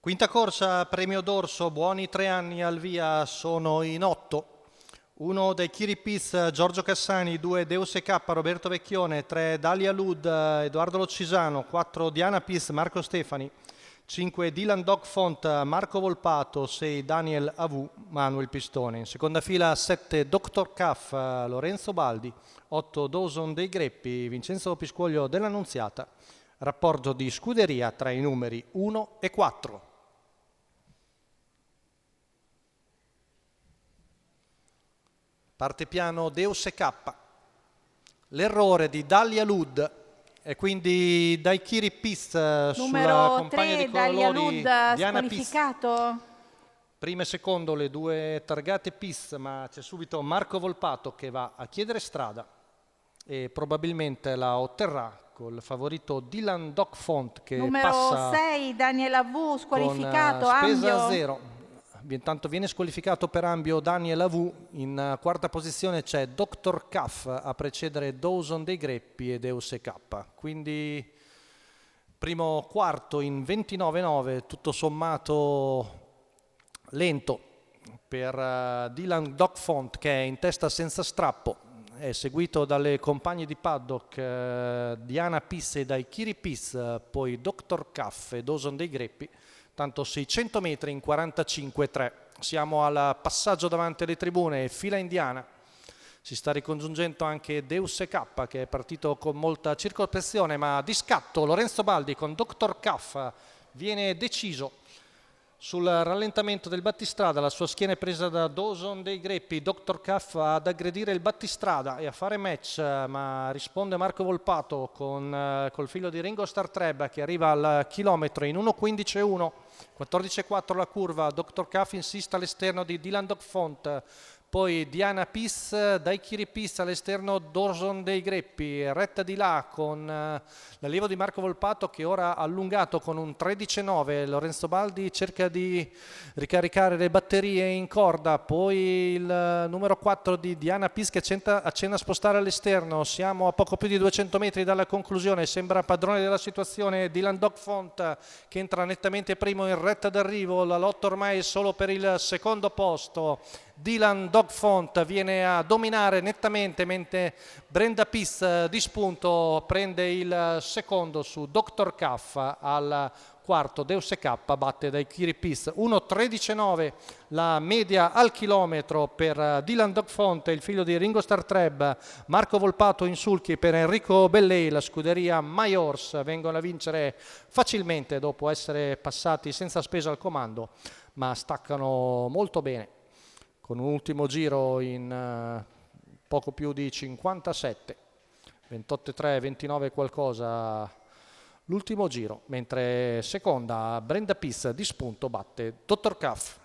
Quinta corsa, premio d'orso, buoni 3 anni al via, sono in 8. 1 dei Chiripis, Giorgio Cassani, 2 Deus E.K. Roberto Vecchione, 3 Dalia Lud, Edoardo Locisano, 4 Diana Pis, Marco Stefani, 5 Dylan Dog Font, Marco Volpato, 6 Daniel Avu, Manuel Pistone. In seconda fila 7 Dr. Caff, Lorenzo Baldi, 8 Dawson dei Greppi, Vincenzo Piscuoglio dell'Annunziata. Rapporto di scuderia tra i numeri 1 e 4. Parte piano Deus E.K. L'errore di Dalia Lud e quindi dai Chiripis sulla compagna di colori Diana Pis. Primo e secondo le due targate Pis, ma c'è subito Marco Volpato che va a chiedere strada e probabilmente la otterrà col favorito Dylan Dog Font che numero passa 6 Daniel Avu squalificato, con spesa Ambio. 0. Intanto viene squalificato per Ambio Daniel Avu. In quarta posizione c'è Dr. Caff a precedere Dawson dei Greppi e Deus E.K. Quindi primo quarto in 29,9, tutto sommato lento per Dylan Dog Font che è in testa senza strappo. È seguito dalle compagne di paddock Diana Pis e dai Chiripis, poi Dr. Caff e Dawson dei Greppi. Tanto 600 metri in 45,3. Siamo al passaggio davanti alle tribune, fila indiana. Si sta ricongiungendo anche Deus E.K. che è partito con molta circospezione, ma di scatto Lorenzo Baldi con Dr. Caff viene deciso sul rallentamento del battistrada. La sua schiena è presa da Dawson dei Greppi. Dr. Caff ad aggredire il battistrada e a fare match, ma risponde Marco Volpato col filo di Ringo Starr Treb che arriva al chilometro in 1.15.1, 14.4 la curva. Dr. Caff insiste all'esterno di Dylan Dog Font, poi Diana Pis, dai Chiripis all'esterno Dawson dei Greppi, retta di là con l'allievo di Marco Volpato che ora ha allungato con un 13,9. Lorenzo Baldi cerca di ricaricare le batterie in corda, poi il numero 4 di Diana Pis che accenna a spostare all'esterno. Siamo a poco più di 200 metri dalla conclusione, sembra padrone della situazione Dylan Dog Font che entra nettamente primo in retta d'arrivo. La lotta ormai è solo per il secondo posto. Dylan Dog Font viene a dominare nettamente, mentre Brenda Pis di spunto prende il secondo su Dr. Caff. Al quarto Deus E.K. batte dai Chiripis 1.13.9 la media al chilometro per Dylan Dog Font, il figlio di Ringo Starr Treb. Marco Volpato in sulchi per Enrico Bellei, la scuderia Myors vengono a vincere facilmente dopo essere passati senza spesa al comando, ma staccano molto bene con un ultimo giro in poco più di 57, 28,3, 29 qualcosa l'ultimo giro, mentre seconda Brenda Pis di spunto batte Dr. Caff.